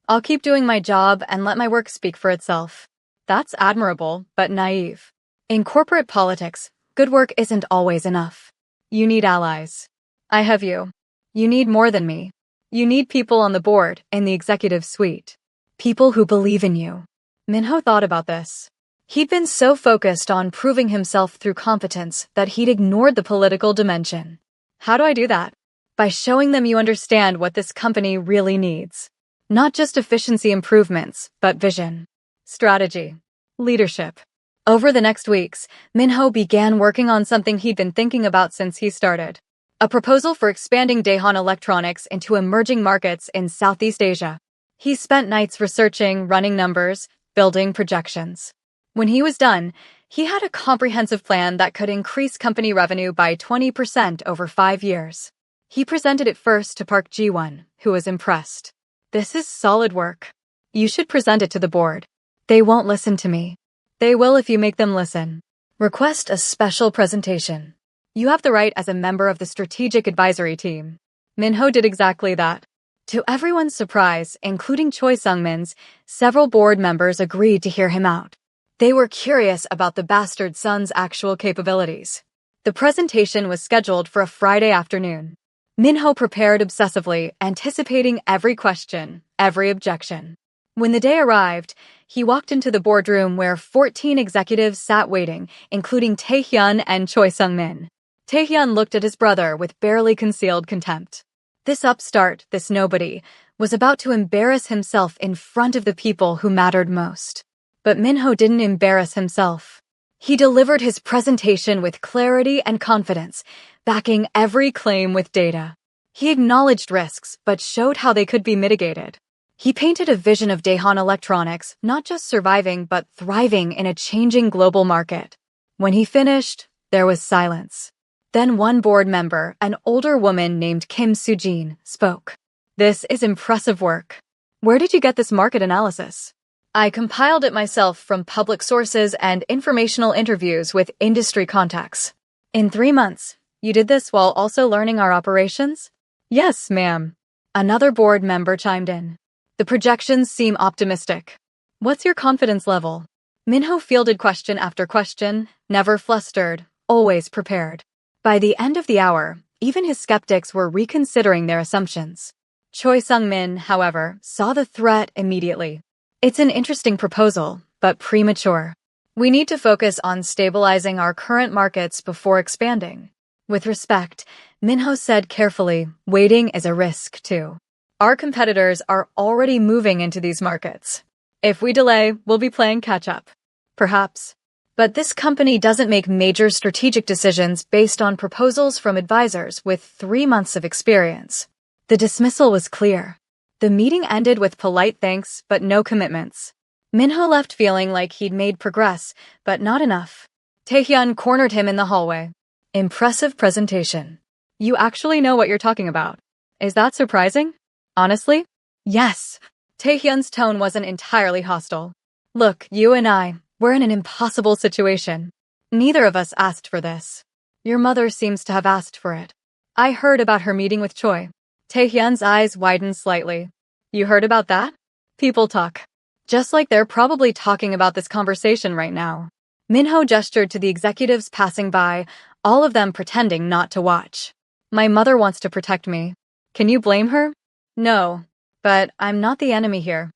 S1: I'll keep doing my job and let my work speak for itself." That's admirable, but naive. In corporate politics, good work isn't always enough. You need allies. I have you. You need more than me. You need people on the board, in the executive suite. People who believe in you. Minho thought about this. He'd been so focused on proving himself through competence that he'd ignored the political dimension. How do I do that? By showing them you understand what this company really needs. Not just efficiency improvements, but vision, strategy, leadership. Over the next weeks, Minho began working on something he'd been thinking about since he started. A proposal for expanding Daehan Electronics into emerging markets in Southeast Asia. He spent nights researching, running numbers, building projections. When he was done, he had a comprehensive plan that could increase company revenue by 20% over 5 years. He presented it first to Park Ji-won, who was impressed. "This is solid work. You should present it to the board. They won't listen to me. They will if you make them listen. Request a special presentation. You have the right as a member of the strategic advisory team." Minho did exactly that. To everyone's surprise, including Choi Sung-min's, several board members agreed to hear him out. They were curious about the bastard son's actual capabilities. The presentation was scheduled for a Friday afternoon. Minho prepared obsessively, anticipating every question, every objection. When the day arrived, he walked into the boardroom where 14 executives sat waiting, including Taehyun and Choi Sung-min. Taehyun looked at his brother with barely concealed contempt. This upstart, this nobody, was about to embarrass himself in front of the people who mattered most. But Minho didn't embarrass himself. He delivered his presentation with clarity and confidence, backing every claim with data. He acknowledged risks, but showed how they could be mitigated. He painted a vision of Daehan Electronics not just surviving but thriving in a changing global market. When he finished, there was silence. Then one board member, an older woman named Kim Soo-jin, spoke. "This is impressive work. Where did you get this market analysis?" "I compiled it myself from public sources and informational interviews with industry contacts." "In 3 months, you did this while also learning our operations?" "Yes, ma'am. Another board member chimed in. The projections seem optimistic. What's your confidence level? Minho fielded question after question, never flustered, always prepared. By the end of the hour, even his skeptics were reconsidering their assumptions. Choi Sung-min, however, saw the threat immediately. It's an interesting proposal, but premature. We need to focus on stabilizing our current markets before expanding. With respect, Minho said carefully, waiting is a risk too. Our competitors are already moving into these markets. If we delay, we'll be playing catch-up. Perhaps. But this company doesn't make major strategic decisions based on proposals from advisors with 3 months of experience. The dismissal was clear. The meeting ended with polite thanks but no commitments. Minho left feeling like he'd made progress, but not enough. Taehyun cornered him in the hallway. Impressive presentation. You actually know what you're talking about. Is that surprising? Honestly? Yes. Taehyun's tone wasn't entirely hostile. Look, you and I, we're in an impossible situation. Neither of us asked for this. Your mother seems to have asked for it. I heard about her meeting with Choi. Taehyun's eyes widened slightly. You heard about that? People talk. Just like they're probably talking about this conversation right now. Minho gestured to the executives passing by, all of them pretending not to watch. My mother wants to protect me. Can you blame her? No, but I'm not the enemy here.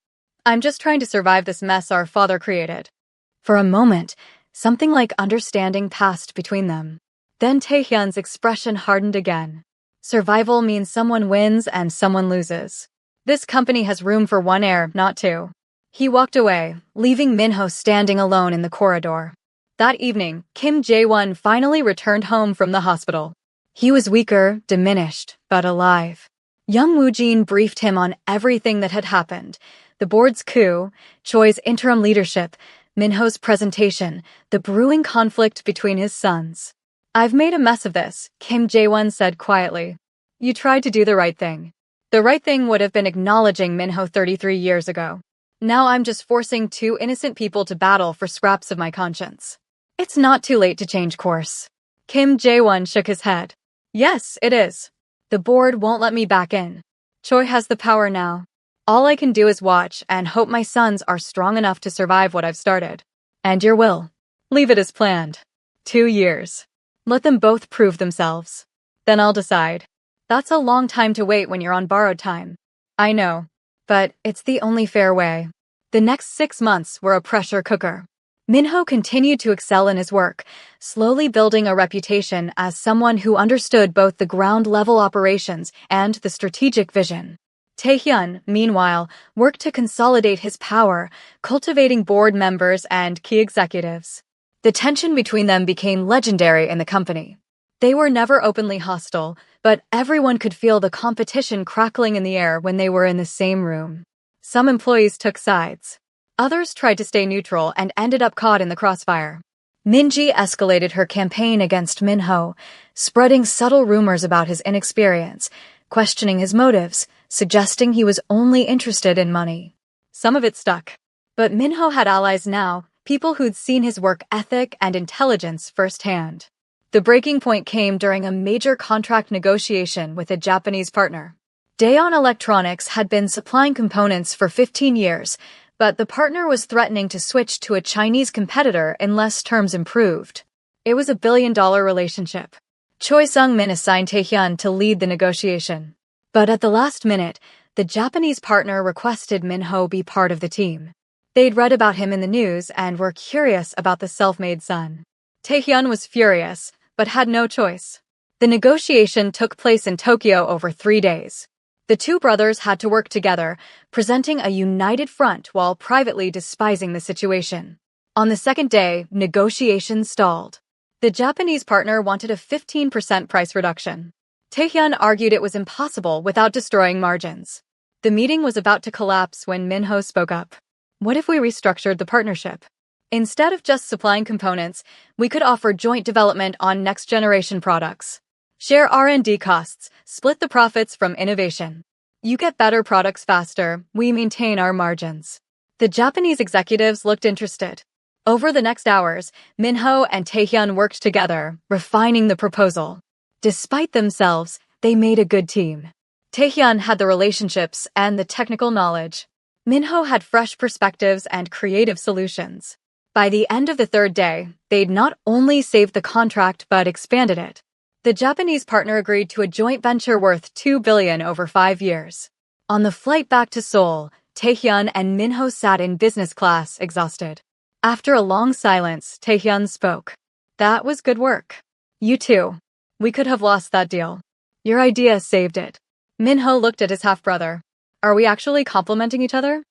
S1: I'm just trying to survive this mess our father created. For a moment, something like understanding passed between them. Then Taehyun's expression hardened again. Survival means someone wins and someone loses. This company has room for one heir, not two. He walked away, leaving Minho standing alone in the corridor. That evening, Kim Jae-won finally returned home from the hospital. He was weaker, diminished, but alive. Young Woo-jin briefed him on everything that had happened. The board's coup, Choi's interim leadership, Minho's presentation, the brewing conflict between his sons. I've made a mess of this, Kim Jae-won said quietly. You tried to do the right thing. The right thing would have been acknowledging Minho 33 years ago. Now I'm just forcing 2 innocent people to battle for scraps of my conscience. It's not too late to change course. Kim Jae-won shook his head. Yes, it is. The board won't let me back in. Choi has the power now. All I can do is watch and hope my sons are strong enough to survive what I've started. And your will. Leave it as planned. 2 years. Let them both prove themselves. Then I'll decide. That's a long time to wait when you're on borrowed time. I know. But it's the only fair way. The next 6 months were a pressure cooker. Minho continued to excel in his work, slowly building a reputation as someone who understood both the ground-level operations and the strategic vision. Taehyun, meanwhile, worked to consolidate his power, cultivating board members and key executives. The tension between them became legendary in the company. They were never openly hostile, but everyone could feel the competition crackling in the air when they were in the same room. Some employees took sides. Others tried to stay neutral and ended up caught in the crossfire. Minji escalated her campaign against Minho, spreading subtle rumors about his inexperience, questioning his motives, suggesting he was only interested in money. Some of it stuck. But Minho had allies now, people who'd seen his work ethic and intelligence firsthand. The breaking point came during a major contract negotiation with a Japanese partner. Daeon Electronics had been supplying components for 15 years, but the partner was threatening to switch to a Chinese competitor unless terms improved. It was a billion-dollar relationship. Choi Sung-min assigned Taehyun to lead the negotiation. But at the last minute, the Japanese partner requested Minho be part of the team. They'd read about him in the news and were curious about the self-made son. Taehyun was furious, but had no choice. The negotiation took place in Tokyo over 3 days. The two brothers had to work together, presenting a united front while privately despising the situation. On the second day, negotiations stalled. The Japanese partner wanted a 15% price reduction. Taehyun argued it was impossible without destroying margins. The meeting was about to collapse when Minho spoke up. What if we restructured the partnership? Instead of just supplying components, we could offer joint development on next-generation products. Share R&D costs, split the profits from innovation. You get better products faster, we maintain our margins. The Japanese executives looked interested. Over the next hours, Minho and Taehyun worked together, refining the proposal. Despite themselves, they made a good team. Taehyun had the relationships and the technical knowledge. Minho had fresh perspectives and creative solutions. By the end of the third day, they'd not only saved the contract but expanded it. The Japanese partner agreed to a joint venture worth $2 billion over 5 years. On the flight back to Seoul, Taehyun and Minho sat in business class, exhausted. After a long silence, Taehyun spoke. That was good work. You too. We could have lost that deal. Your idea saved it. Minho looked at his half-brother. Are we actually complimenting each other?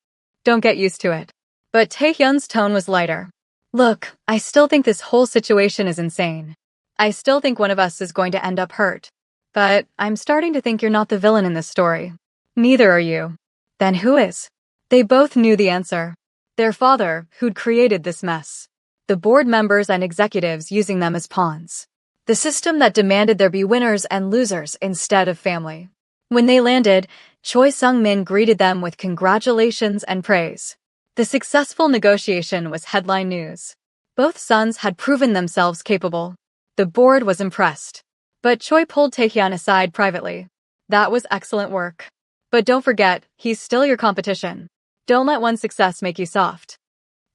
S1: Don't get used to it. But Taehyun's tone was lighter. Look, I still think this whole situation is insane. I still think one of us is going to end up hurt. But I'm starting to think you're not the villain in this story. Neither are you. Then who is? They both knew the answer. Their father, who'd created this mess. The board members and executives using them as pawns. The system that demanded there be winners and losers instead of family. When they landed, Choi Sung-min greeted them with congratulations and praise. The successful negotiation was headline news. Both sons had proven themselves capable. The board was impressed. But Choi pulled Taehyun aside privately. That was excellent work. But don't forget, he's still your competition. Don't let one success make you soft.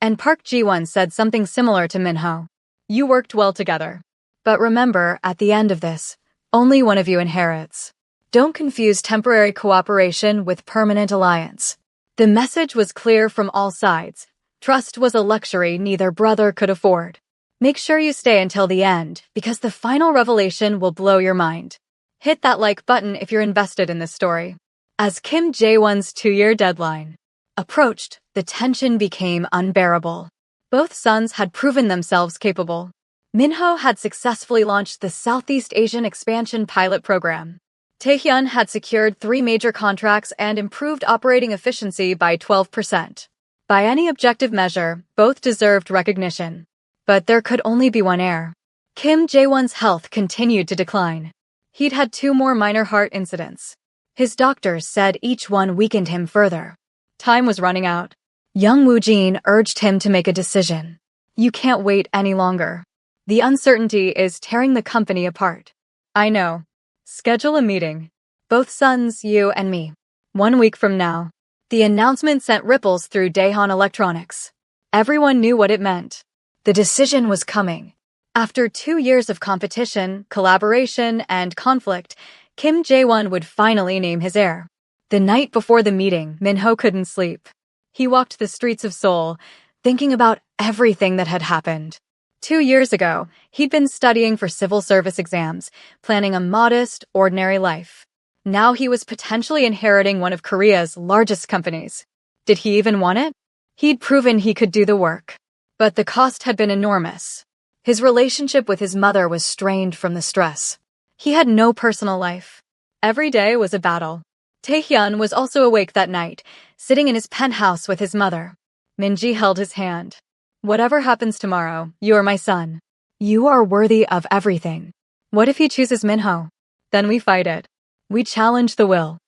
S1: And Park Ji-won said something similar to Minho. You worked well together. But remember, at the end of this, only one of you inherits. Don't confuse temporary cooperation with permanent alliance. The message was clear from all sides. Trust was a luxury neither brother could afford. Make sure you stay until the end, because the final revelation will blow your mind. Hit that like button if you're invested in this story. As Kim Jae-won's 2-year deadline approached, the tension became unbearable. Both sons had proven themselves capable. Minho had successfully launched the Southeast Asian Expansion Pilot Program. Taehyun had secured 3 major contracts and improved operating efficiency by 12%. By any objective measure, both deserved recognition. But there could only be one heir. Kim Jae-won's health continued to decline. He'd had 2 more minor heart incidents. His doctors said each one weakened him further. Time was running out. Young Woo-jin urged him to make a decision. You can't wait any longer. The uncertainty is tearing the company apart. I know. Schedule a meeting. Both sons, you and me. 1 week from now. The announcement sent ripples through Daehan Electronics. Everyone knew what it meant. The decision was coming. After 2 years of competition, collaboration, and conflict, Kim Jae-won would finally name his heir. The night before the meeting, Minho couldn't sleep. He walked the streets of Seoul, thinking about everything that had happened. 2 years ago, he'd been studying for civil service exams, planning a modest, ordinary life. Now he was potentially inheriting one of Korea's largest companies. Did he even want it? He'd proven he could do the work. But the cost had been enormous. His relationship with his mother was strained from the stress. He had no personal life. Every day was a battle. Taehyun was also awake that night, sitting in his penthouse with his mother. Minji held his hand. Whatever happens tomorrow, you are my son. You are worthy of everything. What if he chooses Minho? Then we fight it. We challenge the will.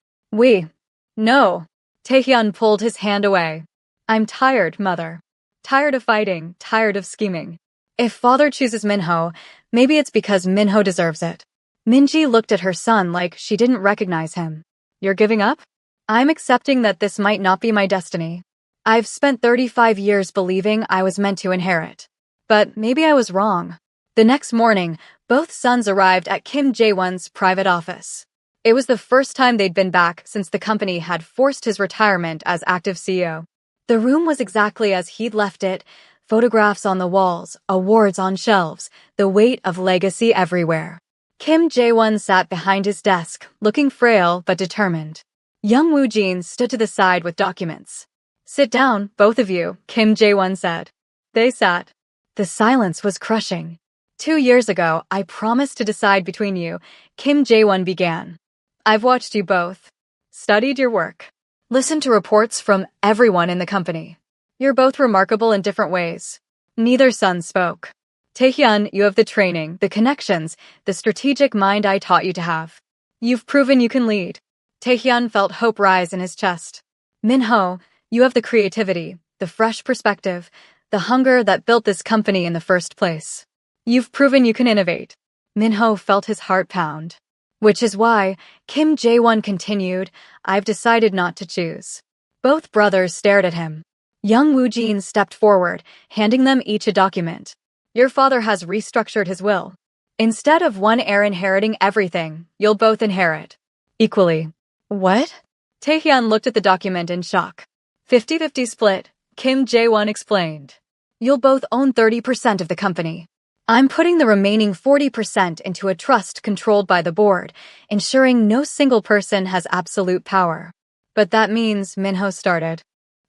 S1: No. Taehyun pulled his hand away. I'm tired, mother. Tired of fighting, tired of scheming. If father chooses Minho, maybe it's because Minho deserves it. Minji looked at her son like she didn't recognize him. You're giving up? I'm accepting that this might not be my destiny. I've spent 35 years believing I was meant to inherit. But maybe I was wrong. The next morning, both sons arrived at Kim Jae-won's private office. It was the first time they'd been back since the company had forced his retirement as active CEO. The room was exactly as he'd left it, photographs on the walls, awards on shelves, the weight of legacy everywhere. Kim Jae-won sat behind his desk, looking frail but determined. Young Woo-jin stood to the side with documents. Sit down, both of you, Kim Jae-won said. They sat. The silence was crushing. 2 years ago, I promised to decide between you, Kim Jae-won began. I've watched you both. Studied your work. Listened to reports from everyone in the company. You're both remarkable in different ways. Neither son spoke. Taehyun, you have the training, the connections, the strategic mind I taught you to have. You've proven you can lead. Taehyun felt hope rise in his chest. Minho, you have the creativity, the fresh perspective, the hunger that built this company in the first place. You've proven you can innovate. Minho felt his heart pound. Which is why, Kim Jae-won continued, I've decided not to choose. Both brothers stared at him. Young Woo-jin stepped forward, handing them each a document. Your father has restructured his will. Instead of one heir inheriting everything, you'll both inherit. Equally. What? Taehyun looked at the document in shock. 50-50 split, Kim Jae-won explained. You'll both own 30% of the company. I'm putting the remaining 40% into a trust controlled by the board, ensuring no single person has absolute power. But that means, Minho started.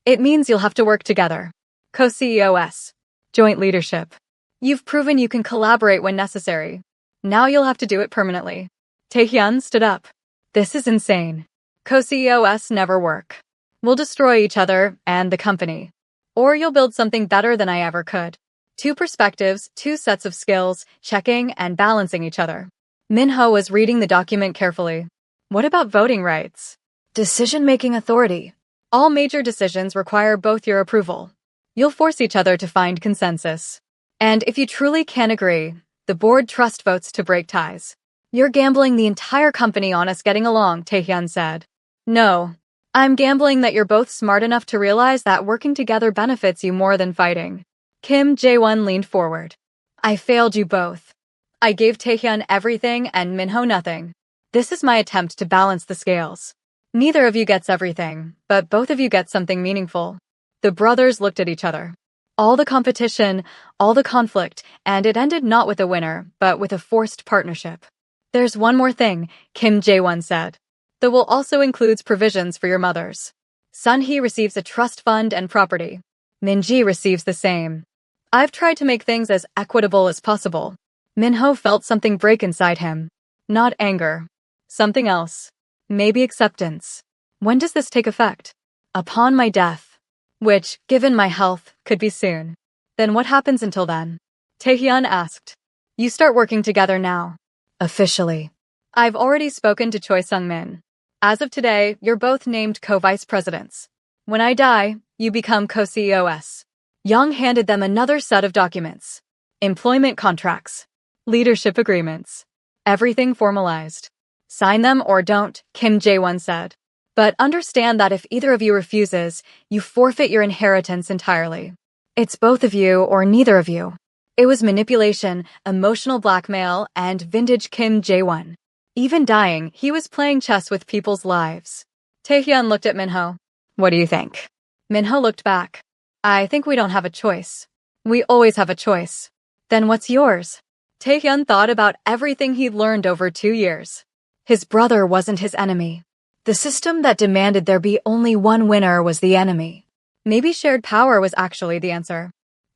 S1: It means you'll have to work together. Co-CEOs. Joint leadership. You've proven you can collaborate when necessary. Now you'll have to do it permanently. Taehyun stood up. This is insane. Co-CEOs never work. We'll destroy each other and the company. Or you'll build something better than I ever could. Two perspectives, two sets of skills, checking and balancing each other. Minho was reading the document carefully. What about voting rights? Decision-making authority. All major decisions require both your approval. You'll force each other to find consensus. And if you truly can't agree, the board trust votes to break ties. You're gambling the entire company on us getting along, Taehyun said. No. I'm gambling that you're both smart enough to realize that working together benefits you more than fighting. Kim Jae-won leaned forward. I failed you both. I gave Taehyun everything and Minho nothing. This is my attempt to balance the scales. Neither of you gets everything, but both of you get something meaningful. The brothers looked at each other. All the competition, all the conflict, and it ended not with a winner, but with a forced partnership. There's one more thing, Kim Jae-won said. The will also includes provisions for your mothers. Sun-hee receives a trust fund and property. Min-ji receives the same. I've tried to make things as equitable as possible. Minho felt something break inside him. Not anger. Something else. Maybe acceptance. When does this take effect? Upon my death. Which, given my health, could be soon. Then what happens until then? Taehyun asked. You start working together now. Officially. I've already spoken to Choi Sung-min. As of today, you're both named co-vice presidents. When I die, you become co-CEOs. Young handed them another set of documents. Employment contracts. Leadership agreements. Everything formalized. Sign them or don't, Kim Jae-won said. But understand that if either of you refuses, you forfeit your inheritance entirely. It's both of you or neither of you. It was manipulation, emotional blackmail, and vintage Kim Jae-won. Even dying, he was playing chess with people's lives. Taehyun looked at Minho. What do you think? Minho looked back. I think we don't have a choice. We always have a choice. Then what's yours? Taehyun thought about everything he'd learned over 2 years. His brother wasn't his enemy. The system that demanded there be only one winner was the enemy. Maybe shared power was actually the answer.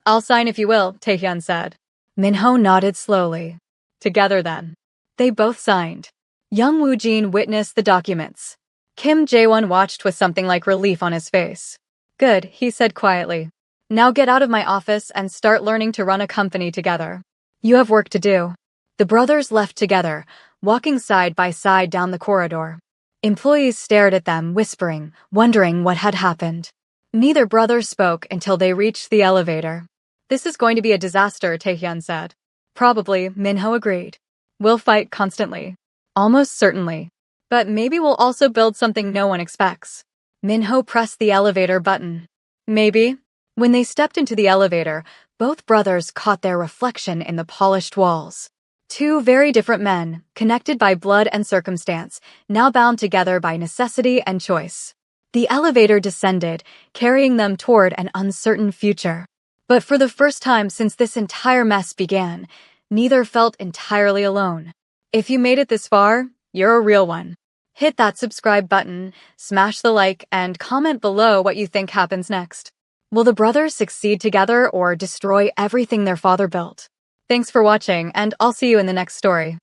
S1: I'll sign if you will, Taehyun said. Minho nodded slowly. Together then. They both signed. Young Woo-jin witnessed the documents. Kim Jae-won watched with something like relief on his face. Good, he said quietly. Now get out of my office and start learning to run a company together. You have work to do. The brothers left together, walking side by side down the corridor. Employees stared at them, whispering, wondering what had happened. Neither brother spoke until they reached the elevator. This is going to be a disaster, Taehyun said. Probably, Minho agreed. We'll fight constantly. Almost certainly. But maybe we'll also build something no one expects. Minho pressed the elevator button. Maybe. When they stepped into the elevator, both brothers caught their reflection in the polished walls. Two very different men, connected by blood and circumstance, now bound together by necessity and choice. The elevator descended, carrying them toward an uncertain future. But for the first time since this entire mess began, neither felt entirely alone. If you made it this far, you're a real one. Hit that subscribe button, smash the like, and comment below what you think happens next. Will the brothers succeed together or destroy everything their father built? Thanks for watching, and I'll see you in the next story.